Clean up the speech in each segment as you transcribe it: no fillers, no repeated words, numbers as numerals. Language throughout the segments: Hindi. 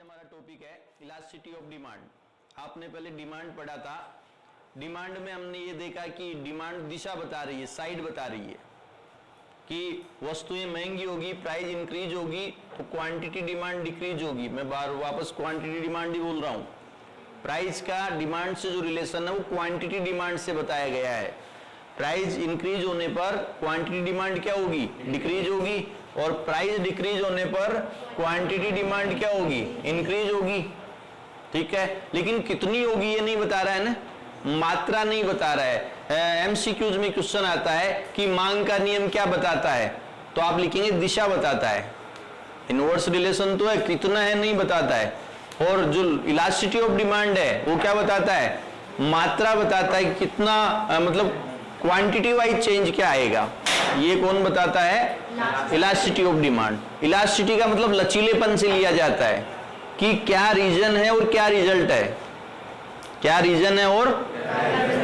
हमारा टॉपिक है इलास्टिसिटी ऑफ डिमांड। आपने पहले डिमांड पढ़ा था। डिमांड में हमने ये देखा कि डिमांड दिशा बता रही है, साइड बता रही है कि वस्तुएं महंगी होगी, प्राइस इंक्रीज होगी तो क्वांटिटी डिमांड डिक्रीज होगी। मैं बार वापस क्वांटिटी डिमांड ही बोल रहा हूं। प्राइस का डिमांड से जो रिलेशन है वो क्वांटिटी डिमांड से बताया गया है। प्राइस इंक्रीज होने पर क्वांटिटी डिमांड क्या होगी, डिक्रीज होगी, और प्राइस डिक्रीज होने पर क्वांटिटी डिमांड क्या होगी, इंक्रीज होगी। ठीक है, लेकिन कितनी होगी ये नहीं बता रहा है ना, मात्रा नहीं बता रहा है। एमसीक्यूज में क्वेश्चन आता है कि मांग का नियम क्या बताता है, तो आप लिखेंगे दिशा बताता है। इनवर्स रिलेशन तो है, कितना है नहीं बताता है। और जो इलास्टिसिटी ऑफ डिमांड है वो क्या बताता है, मात्रा बताता है, कितना मतलब क्वांटिटी वाइज चेंज क्या आएगा, ये कौन बताता है, इलास्टिसिटी ऑफ डिमांड। इलास्टिसिटी का मतलब लचीलेपन से लिया जाता है कि क्या रीजन है और क्या रिजल्ट है, क्या रीजन है और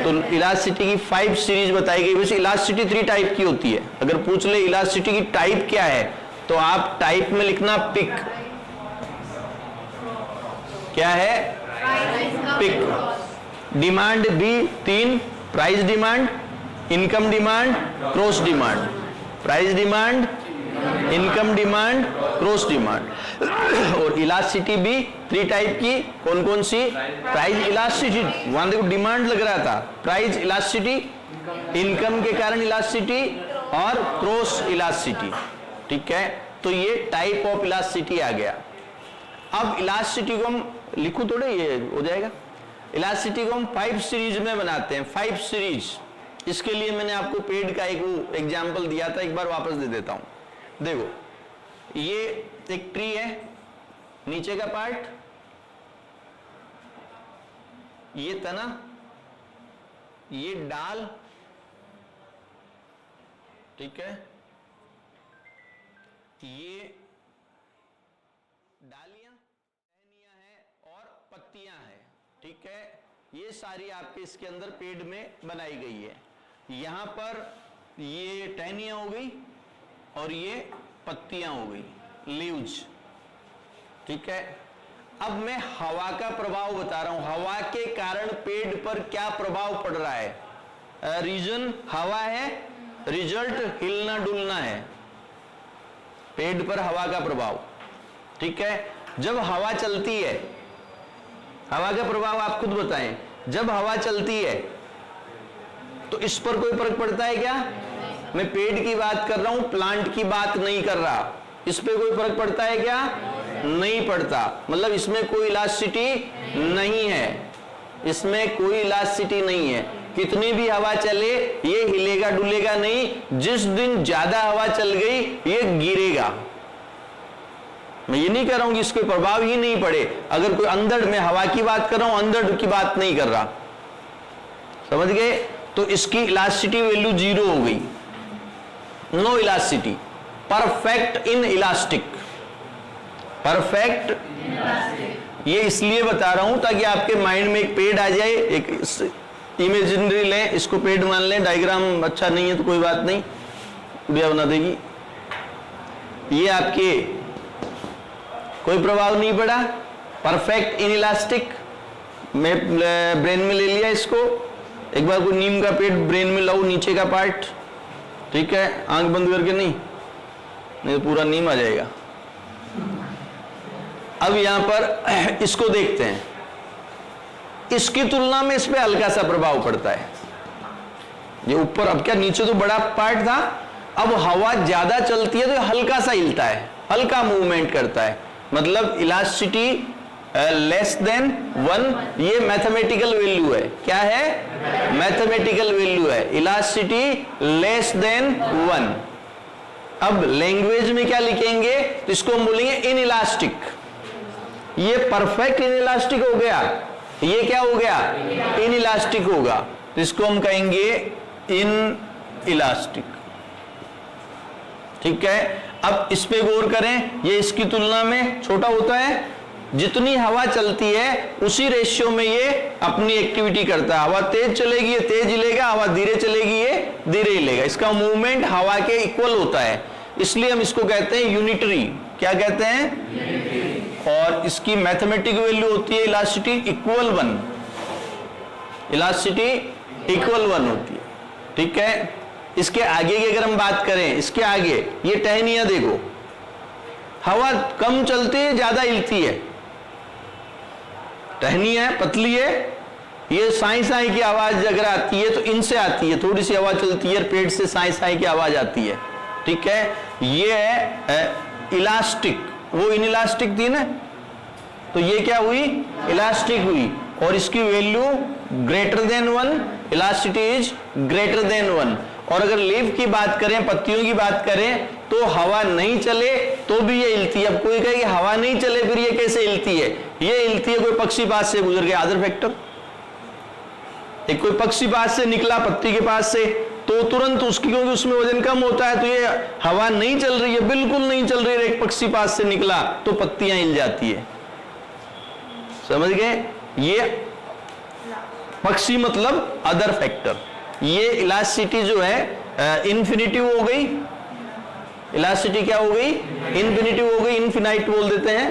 तो इलास्टिसिटी की 5 सीरीज बताई गई। वैसे इलास्टिसिटी 3 टाइप की होती है। अगर पूछ ले इलास्टिसिटी की टाइप क्या है तो आप टाइप में लिखना पिक। क्या है, पिक। डिमांड भी 3, price demand, income demand, cross demand. Price demand, income demand, cross demand. और इलास्टिसिटी भी 3 टाइप की, कौन कौन सी, प्राइस इलास्टिसिटी, वहां देखो डिमांड लग रहा था, प्राइस इलास्टिसिटी, इनकम के कारण इलास्टिसिटी, और क्रॉस इलास्टिसिटी। ठीक है, तो ये टाइप ऑफ इलास्टिसिटी आ गया। अब इलास्टिसिटी को हम लिखूं थोड़े, ये हो जाएगा। इलास्टिसिटी को हम 5 सीरीज में बनाते हैं, 5 सीरीज। इसके लिए मैंने आपको पेड का एक वो एग्जाम्पल दिया था, एक बार वापस दे देता हूं। देखो, ये एक ट्री है, नीचे का पार्ट ये तना, ये डाल, ठीक है, ये डालियां, टहनियां हैं और पत्तियां हैं। ठीक है, ये सारी आपके इसके अंदर पेड़ में बनाई गई है। यहां पर ये टहनियां हो गई और ये पत्तियां हो गई, लीव्स। ठीक है, अब मैं हवा का प्रभाव बता रहा हूं, हवा के कारण पेड़ पर क्या प्रभाव पड़ रहा है। रीजन हवा है, रिजल्ट हिलना डुलना है, पेड़ पर हवा का प्रभाव। ठीक है, जब हवा चलती है, हवा का प्रभाव आप खुद बताएं, जब हवा चलती है तो इस पर कोई फर्क पड़ता है क्या, मैं पेड़ की बात कर रहा हूं, प्लांट की बात नहीं कर रहा, इस पे कोई फर्क पड़ता है क्या, नहीं पड़ता। मतलब इसमें कोई इलास्टिसिटी नहीं है, इसमें कोई इलास्टिसिटी नहीं है। कितनी भी हवा चले ये हिलेगा डुलेगा नहीं। जिस दिन ज्यादा हवा चल गई ये गिरेगा। मैं ये नहीं कह रहा हूं कि इसके प्रभाव ही नहीं पड़े। अगर कोई अंदर, मैं हवा की बात कर रहा हूं, अंदर की बात नहीं कर रहा, समझ गए। तो इसकी इलास्टिसिटी वैल्यू 0 हो गई, no elasticity, perfect inelastic, perfect. ये इसलिए बता रहा हूं ताकि आपके माइंड में एक पेड़ आ जाए, एक इमेजिनरी लें, इसको पेड़ मान लें। डायग्राम अच्छा नहीं है तो कोई बात नहीं, गुड़िया बना देगी। ये आपके कोई प्रभाव नहीं पड़ा, परफेक्ट इन इलास्टिक। मैं ब्रेन में ले लिया इसको। एक बार कोई नीम का पेड़ ब्रेन में लाओ, नीचे का पार्ट, ठीक है, आंख बंद करके, नहीं तो पूरा नीम आ जाएगा। अब यहां पर इसको देखते हैं, इसकी तुलना में इस पे हल्का सा प्रभाव पड़ता है। ये ऊपर, अब क्या नीचे तो बड़ा पार्ट था, अब हवा ज्यादा चलती है तो हल्का सा हिलता है, हल्का मूवमेंट करता है। मतलब इलास्टिसिटी लेस देन 1, ये मैथमेटिकल वैल्यू है। क्या है, मैथमेटिकल वैल्यू है, इलास्टिसिटी लेस देन 1। अब लैंग्वेज में क्या लिखेंगे, तो इसको हम बोलेंगे इन इलास्टिक। ये परफेक्ट इन इलास्टिक हो गया, ये क्या हो गया, इन इलास्टिक होगा, तो इसको हम कहेंगे इन इलास्टिक। ठीक है, अब इस पे गौर करें, ये इसकी तुलना में छोटा होता है। जितनी हवा चलती है उसी रेशियो में ये अपनी एक्टिविटी करता है। हवा तेज चलेगी ये तेज हिलेगा, हवा धीरे चलेगी ये धीरे हिलेगा। इसका मूवमेंट हवा के इक्वल होता है, इसलिए हम इसको कहते हैं यूनिटरी। क्या कहते हैं, और इसकी मैथमेटिक वैल्यू होती है इलास्टिसिटी इक्वल 1, इलास्टिसिटी इक्वल 1 होती है। ठीक है, इसके आगे की अगर हम बात करें, इसके आगे ये टहनियां देखो, हवा कम चलती है ज्यादा हिलती है, टहनी है पतली है, ये साई साई की आवाज अगर आती है तो इनसे आती है, थोड़ी सी हवा चलती है पेट से साई साई की आवाज आती है। ठीक है, ये है इलास्टिक, वो इनइलास्टिक थी ना, तो ये क्या हुई, इलास्टिक हुई, और इसकी value greater than 1, elasticity is greater than 1। और अगर लीफ की बात करें, पत्तियों की बात करें, तो हवा नहीं चले तो भी ये हिलती है। अब कोई कहे कि हवा नहीं चले फिर ये कैसे हिलती है, ये हिलती है, कोई पक्षी पास से गुजर गया, अदर फैक्टर, एक कोई पक्षी पास से निकला पत्ती के पास से, तो तुरंत उसकी, क्योंकि उसमें वजन कम होता है, तो ये हवा नहीं चल रही है, बिल्कुल नहीं चल रही है, एक पक्षी पास से निकला तो पत्तियां हिल जाती है। समझ गए, ये पक्षी मतलब अदर फैक्टर। ये इलास्टिसिटी जो है इन्फिनिटिव हो गई, इलास्टिसिटी क्या हो गई, इन्फिनिटिव हो गई, इनफिनाइट बोल देते हैं।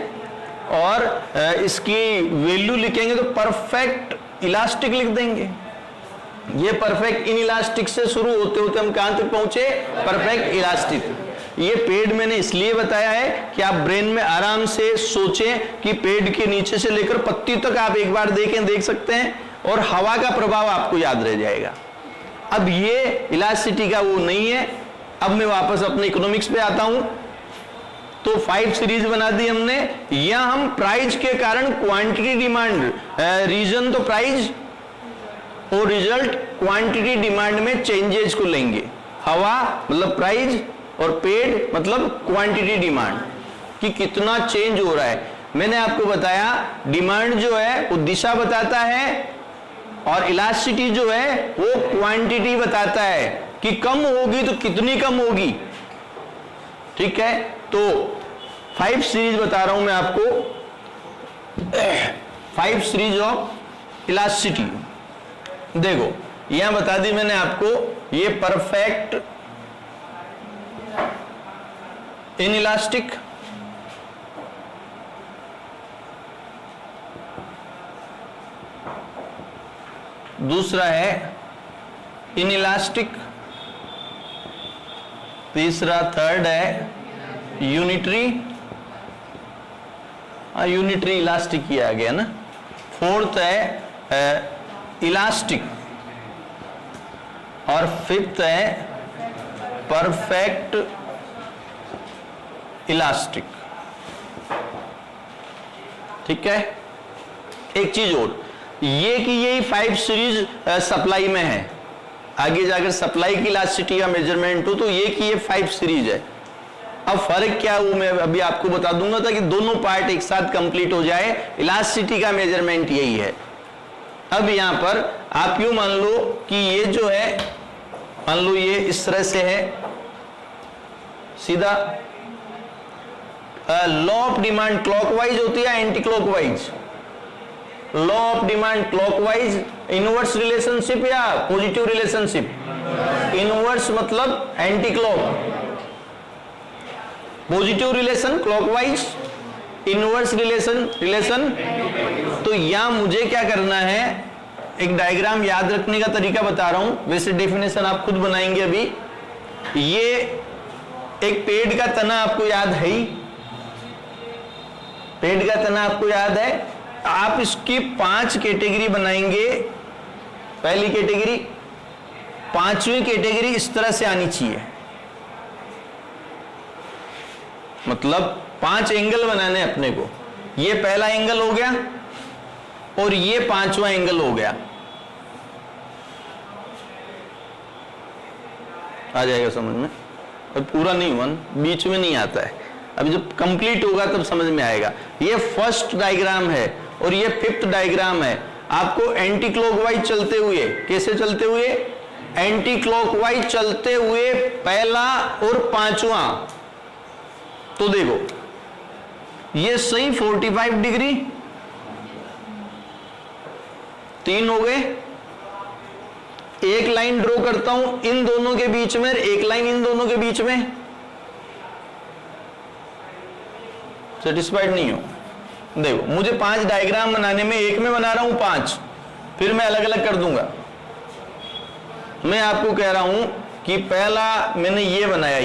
और इसकी वैल्यू लिखेंगे तो परफेक्ट इलास्टिक लिख देंगे। ये परफेक्ट इनइलास्टिक से शुरू होते होते हम कहां तक पहुंचे, परफेक्ट इलास्टिक। ये पेड़ मैंने इसलिए बताया है कि आप ब्रेन में आराम से सोचें कि पेड़ के नीचे से लेकर पत्ती तक आप एक बार देख सकते हैं, और हवा का प्रभाव आपको याद रह जाएगा। अब ये इलास्टिसिटी का वो नहीं है। अब मैं वापस अपने इकोनॉमिक्स पे आता हूं, तो 5 सीरीज बना दी हमने। या हम प्राइस के कारण क्वांटिटी डिमांड, रीजन तो प्राइस और रिजल्ट क्वांटिटी डिमांड में चेंजेस को लेंगे। हवा मतलब प्राइस और पेड़ मतलब क्वांटिटी डिमांड, कि कितना चेंज हो रहा है। मैंने आपको बताया डिमांड जो है वो दिशा बताता है, और इलास्टिसिटी जो है वो क्वांटिटी बताता है कि कम होगी तो कितनी कम होगी। ठीक है, तो 5 सीरीज बता रहा हूं मैं आपको, 5 सीरीज ऑफ इलास्टिसिटी। देखो यहां बता दी मैंने आपको, ये परफेक्ट इनइलास्टिक, दूसरा है इनइलास्टिक, तीसरा थर्ड है यूनिटरी, यूनिटरी इलास्टिक ही आ गया ना। फोर्थ है इलास्टिक, और फिफ्थ है परफेक्ट इलास्टिक। ठीक है, एक चीज और, ये कि यही 5 सीरीज सप्लाई में है, आगे जाकर सप्लाई की इलास्टिसिटी का मेजरमेंट हो तो ये कि ये 5 सीरीज है। अब फर्क क्या वो मैं अभी आपको बता दूंगा ताकि दोनों पार्ट एक साथ कंप्लीट हो जाए। इलास्टिसिटी का मेजरमेंट यही है। अब यहां पर आप यूं मान लो कि ये जो है, मान लो ये इस तरह से है सीधा, लॉ ऑफ डिमांड क्लॉकवाइज होती है anti clockwise, law of demand clockwise, inverse relationship या पॉजिटिव रिलेशनशिप। इनवर्स मतलब anti clock, positive relation clockwise, inverse relation. तो यहां मुझे क्या करना है, एक डायग्राम याद रखने का तरीका बता रहा हूं, वैसे डेफिनेशन आप खुद बनाएंगे। अभी ये एक पेड़ का तना आपको याद है ही, पेड़ का तना आपको याद है। आप इसकी 5 कैटेगरी बनाएंगे। पहली कैटेगरी, 5वीं कैटेगरी इस तरह से आनी चाहिए, मतलब 5 एंगल बनाने अपने को। ये पहला एंगल हो गया और ये 5वां एंगल हो गया। आ जाएगा समझ में? और पूरा नहीं हुआ, बीच में नहीं आता है, अभी जब कंप्लीट होगा तब समझ में आएगा। ये फर्स्ट डायग्राम है और ये 5th डायग्राम है। आपको एंटी क्लॉकवाइज चलते हुए, कैसे चलते हुए, एंटी क्लॉकवाइज चलते हुए पहला और 5वां। तो देखो ये सही 45 डिग्री, 3 हो गए। एक लाइन ड्रॉ करता हूं इन दोनों के बीच में, एक लाइन इन दोनों के बीच में। सेटिस्फाइड नहीं हो? देखो मुझे 5 डायग्राम बनाने में, एक में बना रहा हूं 5, फिर मैं अलग अलग कर दूंगा। मैं आपको कह रहा हूं कि पहला मैंने ये बनाया,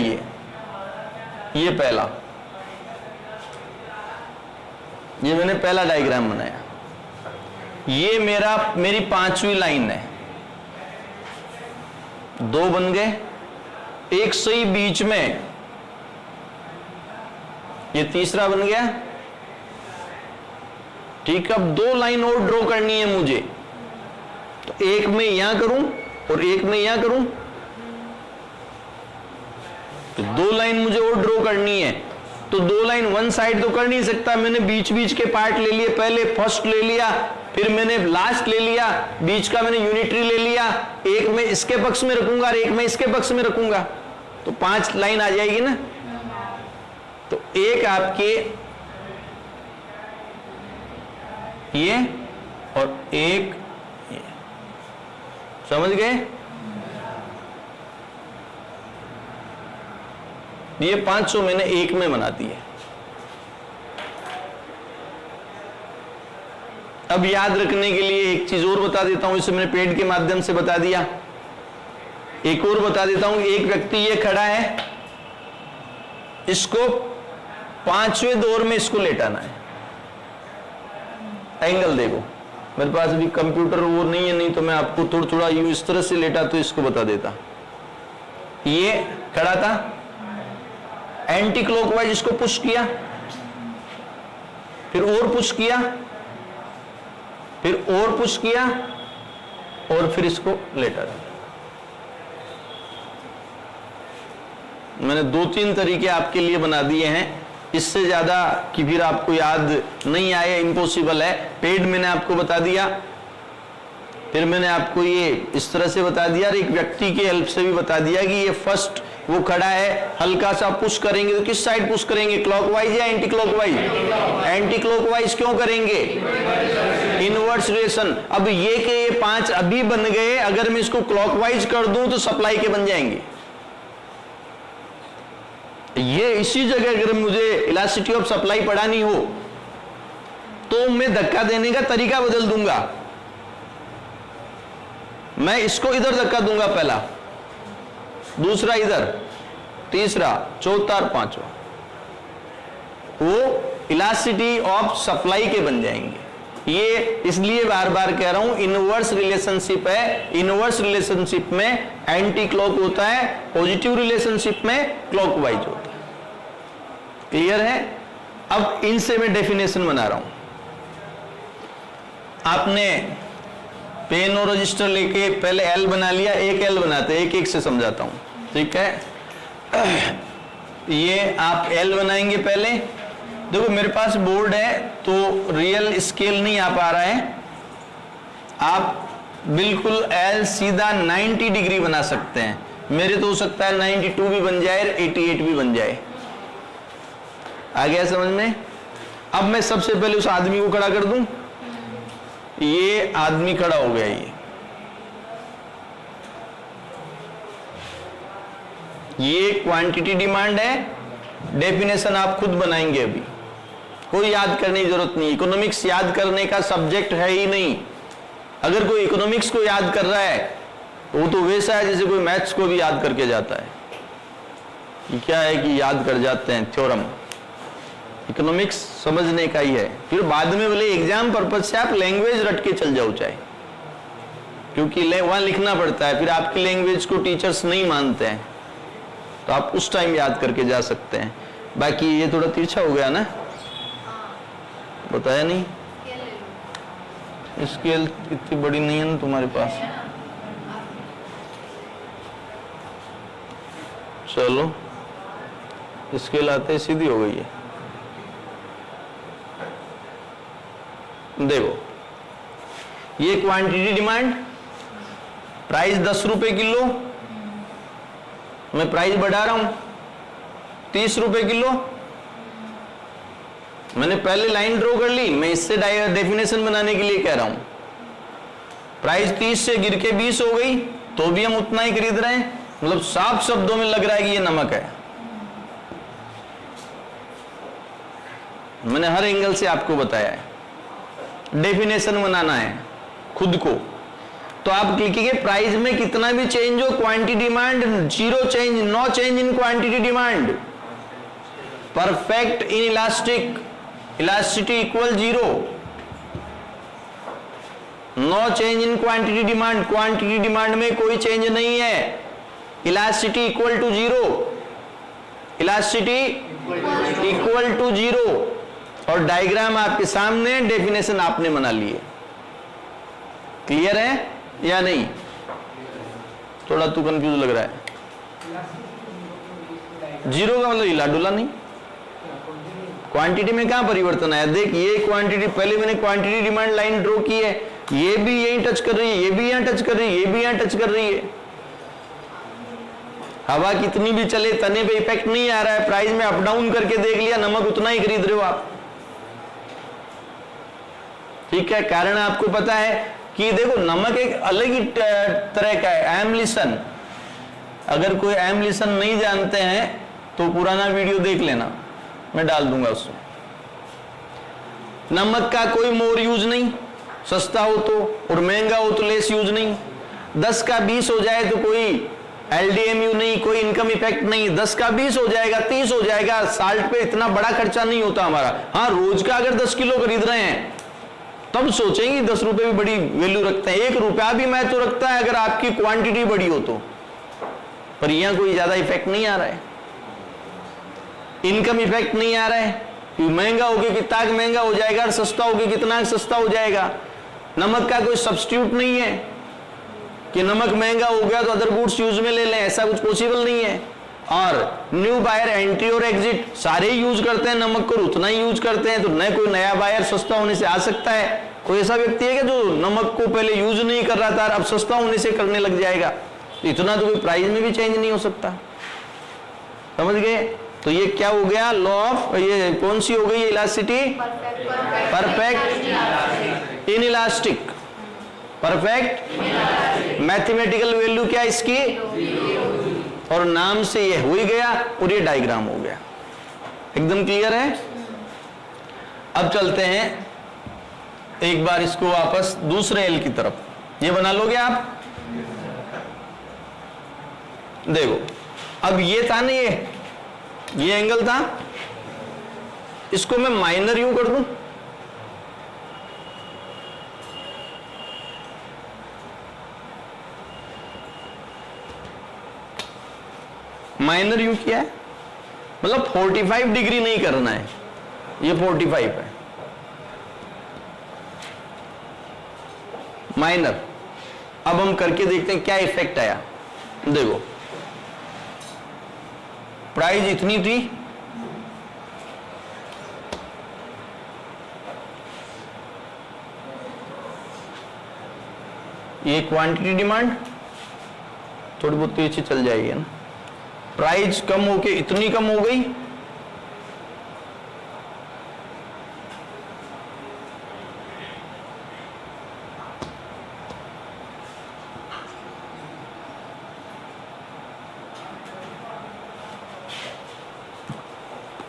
ये पहला, ये मैंने पहला डायग्राम बनाया, ये मेरी 5वीं लाइन है। 2 बन गए, एक सही बीच में, ये तीसरा बन गया। ठीक, अब 2 लाइन और ड्रॉ करनी है मुझे, तो एक में यहां करूं और एक में यहां करूं, तो 2 लाइन मुझे और ड्रॉ करनी है। तो 2 लाइन वन साइड तो कर नहीं सकता, मैंने बीच बीच के पार्ट ले लिए, पहले फर्स्ट ले लिया, फिर मैंने लास्ट ले लिया, बीच का मैंने यूनिटरी ले लिया, एक में इसके पक्ष में रखूंगा और एक में इसके पक्ष में रखूंगा, तो 5 लाइन आ जाएगी ना। तो एक आपके ये और एक ये, समझ गए? ये 500 मैंने एक में बना दी है। अब याद रखने के लिए एक चीज और बता देता हूं, इसे मैंने पेड़ के माध्यम से बता दिया। एक और बता देता हूं, एक व्यक्ति ये खड़ा है, इसको 5वें दौर में इसको लेटाना है। एंगल देखो, मेरे पास अभी कंप्यूटर वो नहीं है, नहीं तो मैं आपको थोड़ा थोड़ा यूं इस तरह से लेटा तो इसको बता देता। ये खड़ा था, एंटी क्लॉकवाइज इसको पुश किया, फिर और पुश किया, फिर और पुश किया, और फिर इसको लेटा दिया। मैंने 2-3 तरीके आपके लिए बना दिए हैं, इससे ज्यादा कि फिर आपको याद नहीं आए, इम्पॉसिबल है। पेड मैंने आपको बता दिया, फिर मैंने आपको ये इस तरह से बता दिया, और एक व्यक्ति की हेल्प से भी बता दिया कि ये फर्स्ट वो खड़ा है, हल्का सा पुश करेंगे तो किस साइड पुश करेंगे, क्लॉकवाइज या एंटी क्लॉकवाइज? एंटी क्लॉकवाइज क्यों करेंगे? Inverse relation. अब ये के ये 5 अभी बन गए, अगर मैं इसको क्लॉकवाइज कर दूं तो सप्लाई के बन जाएंगे। ये इसी जगह अगर मुझे इलास्टिसिटी ऑफ सप्लाई पढ़ानी हो तो मैं धक्का देने का तरीका बदल दूंगा। मैं इसको इधर धक्का दूंगा, पहला, दूसरा इधर, तीसरा, चौथा और 5वां, वो इलास्टिसिटी ऑफ सप्लाई के बन जाएंगे। ये इसलिए बार बार कह रहा हूं, इनवर्स रिलेशनशिप है। इनवर्स रिलेशनशिप में एंटी क्लॉक होता है, पॉजिटिव रिलेशनशिप में क्लॉकवाइज होता है। क्लियर है? अब इनसे मैं डेफिनेशन बना रहा हूं। आपने पेन और रजिस्टर लेके पहले एल बना लिया, एक एल बनाते, एक एक से समझाता हूं, ठीक है? ये आप एल बनाएंगे पहले। देखो मेरे पास बोर्ड है तो रियल स्केल नहीं आ पा रहा है, आप बिल्कुल एल सीधा 90 डिग्री बना सकते हैं। मेरे तो हो सकता है 92 भी बन जाए, 88 भी बन जाए। आ गया समझ में? अब मैं सबसे पहले उस आदमी को खड़ा कर दूं, ये आदमी खड़ा हो गया। ये क्वांटिटी डिमांड है, डेफिनेशन आप खुद बनाएंगे, अभी कोई याद करने की जरूरत नहीं। इकोनॉमिक्स याद करने का सब्जेक्ट है ही नहीं। अगर कोई इकोनॉमिक्स को याद कर रहा है वो तो वैसा है जैसे कोई मैथ्स को भी याद करके जाता है। ये क्या है कि याद कर जाते हैं थ्योरम। इकोनॉमिक्स समझने का ही है, फिर बाद में बोले एग्जाम पर्पज से आप लैंग्वेज रट के चल जाओ चाहे, क्योंकि वहां लिखना पड़ता है, फिर आपकी लैंग्वेज को टीचर्स नहीं मानते हैं, तो आप उस टाइम याद करके जा सकते हैं। बाकी ये थोड़ा तिरछा हो गया ना, बताया नहीं? स्केल इतनी बड़ी नहीं है ना तुम्हारे पास, चलो स्केल आते सीधी हो गई है। देखो ये क्वांटिटी डिमांड, प्राइस 10 रुपए किलो, मैं प्राइस बढ़ा रहा हूं 30 रुपए किलो। मैंने पहले लाइन ड्रॉ कर ली, मैं इससे डेफिनेशन बनाने के लिए कह रहा हूं। प्राइस 30 से गिर के 20 हो गई तो भी हम उतना ही खरीद रहे हैं, मतलब साफ शब्दों में लग रहा है कि ये नमक है। मैंने हर एंगल से आपको बताया है। डेफिनेशन बनाना है खुद को, तो आप लिखेंगे प्राइस में कितना भी चेंज हो, quantity demand zero change, no change in quantity demand, perfect inelastic, elasticity equal zero, no change in quantity demand, quantity demand में कोई चेंज नहीं है, elasticity equal to zero, elasticity equal to zero. और डायग्राम आपके सामने, डेफिनेशन आपने बना लिए। क्लियर है या नहीं? थोड़ा तो कंफ्यूज लग रहा है। जीरो का मतलब हिला डुला नहीं, क्वांटिटी में कहां परिवर्तन आया? देख ये क्वांटिटी, पहले मैंने क्वांटिटी डिमांड लाइन ड्रॉ की है, ये भी यही टच कर रही है, ये भी यहां टच कर रही है, ये भी यहां टच कर रही है। हवा कितनी भी चले तने पे इफेक्ट नहीं आ रहा है। प्राइस में अप डाउन करके देख लिया, नमक उतना ही खरीद रहे हो आप, ठीक है। कारण आपको पता है कि देखो नमक एक अलग ही तरह का है, एम्लिसन। अगर कोई एम्लिसन नहीं जानते हैं तो पुराना वीडियो देख लेना, मैं डाल दूंगा उसमें। नमक का कोई मोर यूज नहीं, सस्ता हो तो, और महंगा हो तो लेस यूज नहीं। 10 का 20 हो जाए तो कोई एलडीएमयू नहीं, कोई इनकम इफेक्ट नहीं। 10 का 20 हो जाएगा, 30 हो जाएगा, साल्ट पे इतना बड़ा खर्चा नहीं होता हमारा। हाँ, रोज का अगर 10 किलो खरीद रहे हैं तब सोचेंगे 10 रुपए भी बड़ी वैल्यू रखते हैं, 1 रुपया भी मैं तो रखता है अगर आपकी क्वांटिटी बड़ी हो तो। पर यहां कोई ज्यादा इफेक्ट नहीं आ रहा है, इनकम इफेक्ट नहीं आ रहा है कि महंगा हो गया कितना महंगा हो जाएगा और सस्ता हो गया कितना सस्ता हो जाएगा। नमक का कोई सब्स्टिट्यूट नहीं है कि नमक महंगा हो गया तो अदर गुड्स यूज में ले लें, ऐसा कुछ पॉसिबल नहीं है। और न्यू बायर, एंट्री और एग्जिट, सारे यूज करते हैं नमक को, उतना ही यूज करते हैं, तो न कोई नया बायर सस्ता होने से आ सकता है। कोई ऐसा व्यक्ति है कि जो नमक को पहले यूज नहीं कर रहा था अब सस्ता होने से करने लग जाएगा? इतना तो कोई प्राइस में भी चेंज नहीं हो सकता। समझ गए? तो ये क्या हो गया? लॉ ऑफ, ये कौन सी हो गई? Elasticity, perfect inelastic, perfect mathematical value क्या इसकी, और नाम से ये हो ही गया और ये डायग्राम हो गया। एकदम क्लियर है? अब चलते हैं एक बार इसको वापस दूसरे एल की तरफ, ये बना लोगे आप? देखो अब ये था ना, ये एंगल था, इसको मैं माइनर यूं कर दूं, माइनर यू किया है, मतलब 45 डिग्री नहीं करना है, ये 45 है माइनर। अब हम करके देखते हैं क्या इफेक्ट आया। देखो प्राइस इतनी थी, ये क्वांटिटी डिमांड थोड़ी बहुत तो अच्छी चल जाएगी ना। प्राइस कम होके इतनी कम हो गई,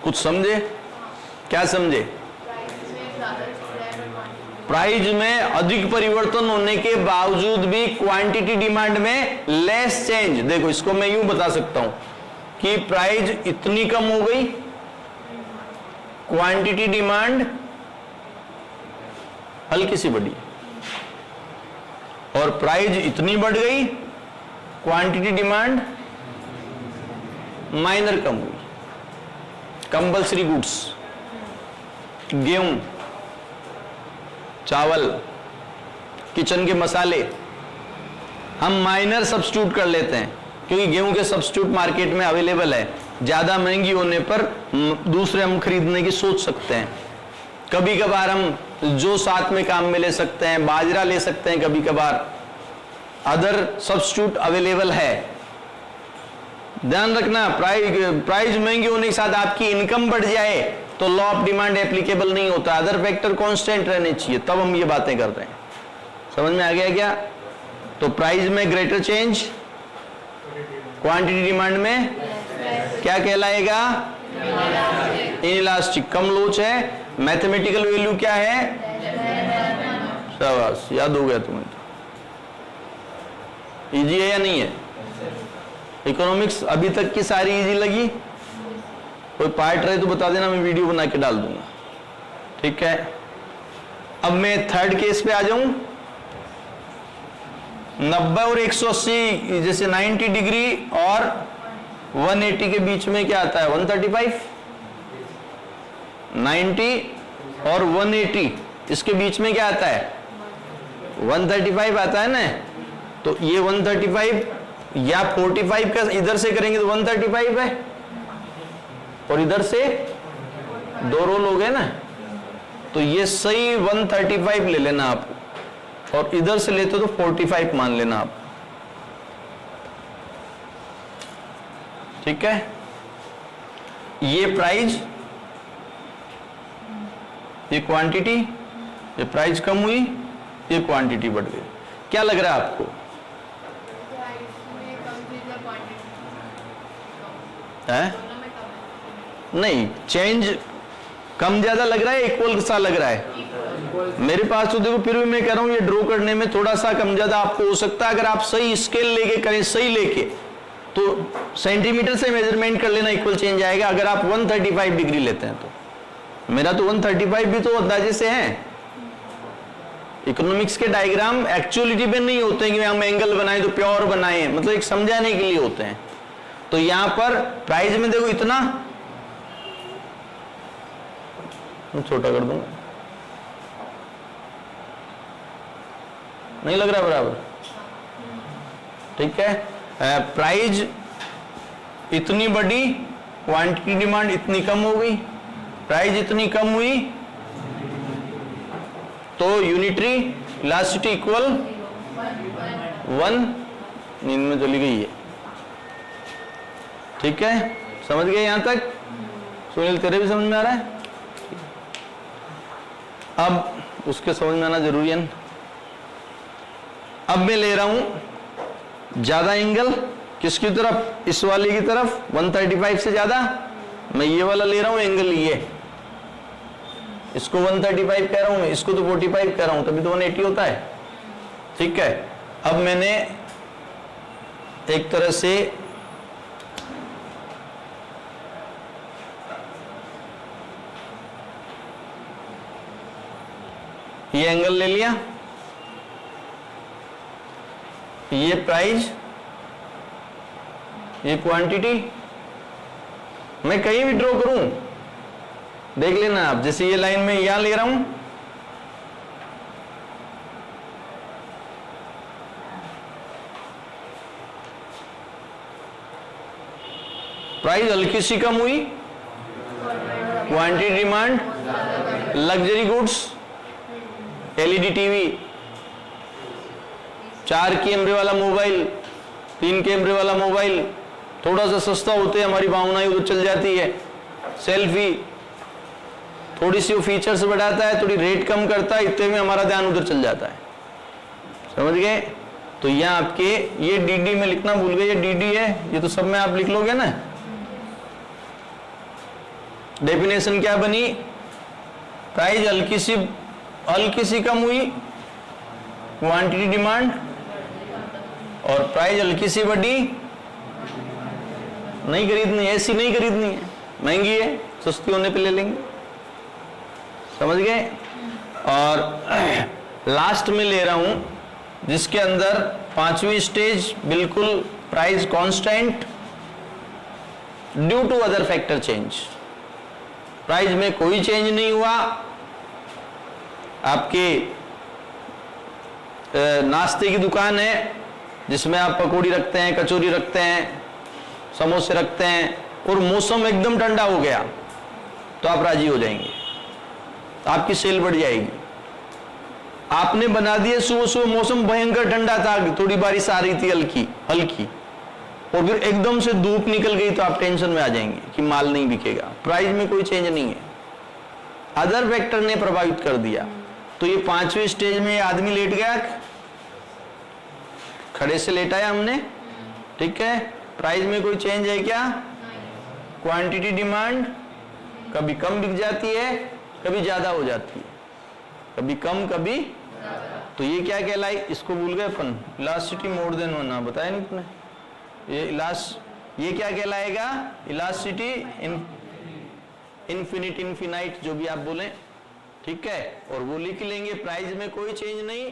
कुछ समझे? क्या समझे? प्राइस में अधिक परिवर्तन होने के बावजूद भी क्वांटिटी डिमांड में लेस चेंज। देखो इसको मैं यूं बता सकता हूं कि प्राइस इतनी कम हो गई, क्वांटिटी डिमांड हल्की सी बढ़ी, और प्राइस इतनी बढ़ गई, क्वांटिटी डिमांड माइनर कम हुई। कंपल्सरी गुड्स, गेहूं, चावल, किचन के मसाले हम माइनर सब्स्टिट्यूट कर लेते हैं क्योंकि गेहूं के सब्स्टिट्यूट मार्केट में अवेलेबल है। ज्यादा महंगी होने पर दूसरे हम खरीदने की सोच सकते हैं। कभी कभार हम जो साथ में काम में ले सकते हैं, बाजरा ले सकते हैं, कभी कभार अदर सब्स्टिट्यूट अवेलेबल है। ध्यान रखना, प्राइस महंगी होने के साथ आपकी इनकम बढ़ जाए तो लॉ ऑफ डिमांड एप्लीकेबल नहीं होता, अदर फैक्टर कांस्टेंट रहने चाहिए, तब हम ये बातें कर रहे हैं। समझ में आ गया क्या? तो प्राइस में ग्रेटर चेंज, क्वांटिटी डिमांड में क्या कहलाएगा? इनइलास्टिक, कम लोच है। मैथमेटिकल वैल्यू क्या है? शाबाश, याद हो गया तुम्हें तो। इजी है या नहीं है? इकोनॉमिक्स अभी तक की सारी इजी लगी? कोई पार्ट रहे तो बता देना, मैं वीडियो बना के डाल दूंगा। ठीक है, अब मैं थर्ड केस पे आ जाऊं। 90 और 180, जैसे 90 डिग्री और 180 के बीच में क्या आता है? 135। 90 और 180 इसके बीच में क्या आता है? 135 आता है ना। तो ये 135 या 45 का इधर से करेंगे तो 135 है, और इधर से 2 रोल हो गए ना, तो ये सही 135 ले लेना आप, और इधर से लेते तो 45 मान लेना आप। ठीक है, ये प्राइस, ये क्वांटिटी, ये प्राइस कम हुई, ये क्वांटिटी बढ़ गई। क्या लग रहा है आपको? है? नहीं, चेंज कम ज्यादा लग रहा है, इक्वल सा लग रहा है? मेरे पास तो देखो, फिर भी मैं कह रहा हूं ये ड्रॉ करने में थोड़ा सा कम ज्यादा आपको हो सकता है। अगर आप सही स्केल लेके करें, सही लेके, तो सेंटीमीटर से मेजरमेंट कर लेना, इक्वल चेंज आएगा। अगर आप 135 डिग्री लेते हैं तो मेरा तो 135 भी तो अंदाजे से है। इकोनॉमिक्स के डायग्राम एक्चुअलिटी पे नहीं होते हैं कि हम एंगल बनाए तो प्योर बनाए, मतलब एक समझाने के लिए होते हैं। तो यहां पर प्राइस में देखो इतना, मैं छोटा कर दूंगा, नहीं लग रहा बराबर? ठीक है, प्राइस इतनी बड़ी, क्वांटिटी डिमांड इतनी कम हो गई, प्राइस इतनी कम हुई, तो यूनिटरी इलास्टिसिटी इक्वल 1, नींद में चली गई है। ठीक है, समझ गए यहां तक? सुनील तेरे भी समझ में आ रहा है? अब उसके समझ में आना जरूरी है। अब मैं ले रहा हूं ज्यादा एंगल, किसकी तरफ? इस वाले की तरफ, 135 से ज्यादा। मैं ये वाला ले रहा हूं एंगल, ये इसको 135 कह रहा हूं मैं, इसको तो 45 कह रहा हूं, तभी तो 180 होता है। ठीक है, अब मैंने एक तरह से ये एंगल ले लिया, ये प्राइस, ये क्वांटिटी, मैं कहीं भी ड्रॉ करूं देख लेना आप। जैसे ये लाइन में यहां ले रहा हूं, प्राइस हल्की सी कम हुई, quantity demand, luxury goods, LED TV, 4 कैमरे वाला मोबाइल, 3 कैमरे वाला मोबाइल, थोड़ा सा सस्ता होते हैं, हमारी भावनाएं उधर चल जाती है। सेल्फी, थोड़ी सी वो फीचर्स बढ़ाता है, थोड़ी रेट कम करता है, इतने में हमारा ध्यान उधर चल जाता है। समझ गए? तो यहाँ आपके ये डीडी में लिखना भूल गए, ये डीडी है, ये तो सब में आप लिख लोगे ना। डेफिनेशन क्या बनी? प्राइस हल्की सी कम हुई, क्वांटिटी डिमांड, और प्राइस हल्की सी बढ़ी, नहीं खरीदनी, ऐसी नहीं खरीदनी है, महंगी है, सस्ती होने पे ले लेंगे। समझ गए? और लास्ट में ले रहा हूं जिसके अंदर 5वीं स्टेज बिल्कुल price constant due to other factor change. Price में कोई चेंज नहीं हुआ। आपके नाश्ते की दुकान है जिसमें आप पकौड़ी रखते हैं, कचौरी रखते हैं, समोसे रखते हैं, और मौसम एकदम ठंडा हो गया तो आप राजी हो जाएंगे, आपकी सेल बढ़ जाएगी। आपने बना दिए, सुबह सुबह मौसम भयंकर ठंडा था, थोड़ी बारिश आ रही थी हल्की हल्की, और फिर एकदम से धूप निकल गई तो आप टेंशन में आ जाएंगे कि माल नहीं बिकेगा। प्राइस में कोई चेंज नहीं है, अदर फैक्टर ने प्रभावित कर दिया। तो ये 5वीं स्टेज में आदमी लेट गया, खड़े से लेटाया हमने, ठीक है। प्राइस में कोई चेंज है क्या? क्वांटिटी डिमांड कभी कम बिक जाती है, कभी ज्यादा हो जाती है, कभी कम कभी, तो ये क्या कहलाई, इसको भूल गए अपन, इलास्टिसिटी मोर देन वन, बताया नहीं तुमने, ये क्या कहलाएगा, इलास्टिसिटी इनफिनिट इनफिनाइट जो भी आप बोले, ठीक है। और वो लिख लेंगे, प्राइस में कोई चेंज नहीं,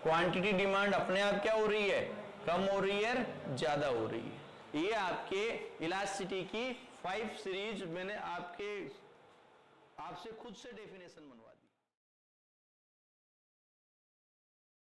क्वांटिटी डिमांड अपने आप क्या हो रही है, कम हो रही है, ज्यादा हो रही है। ये आपके इलास्टिसिटी की 5 सीरीज मैंने आपसे खुद से डेफिनेशन बनवाई।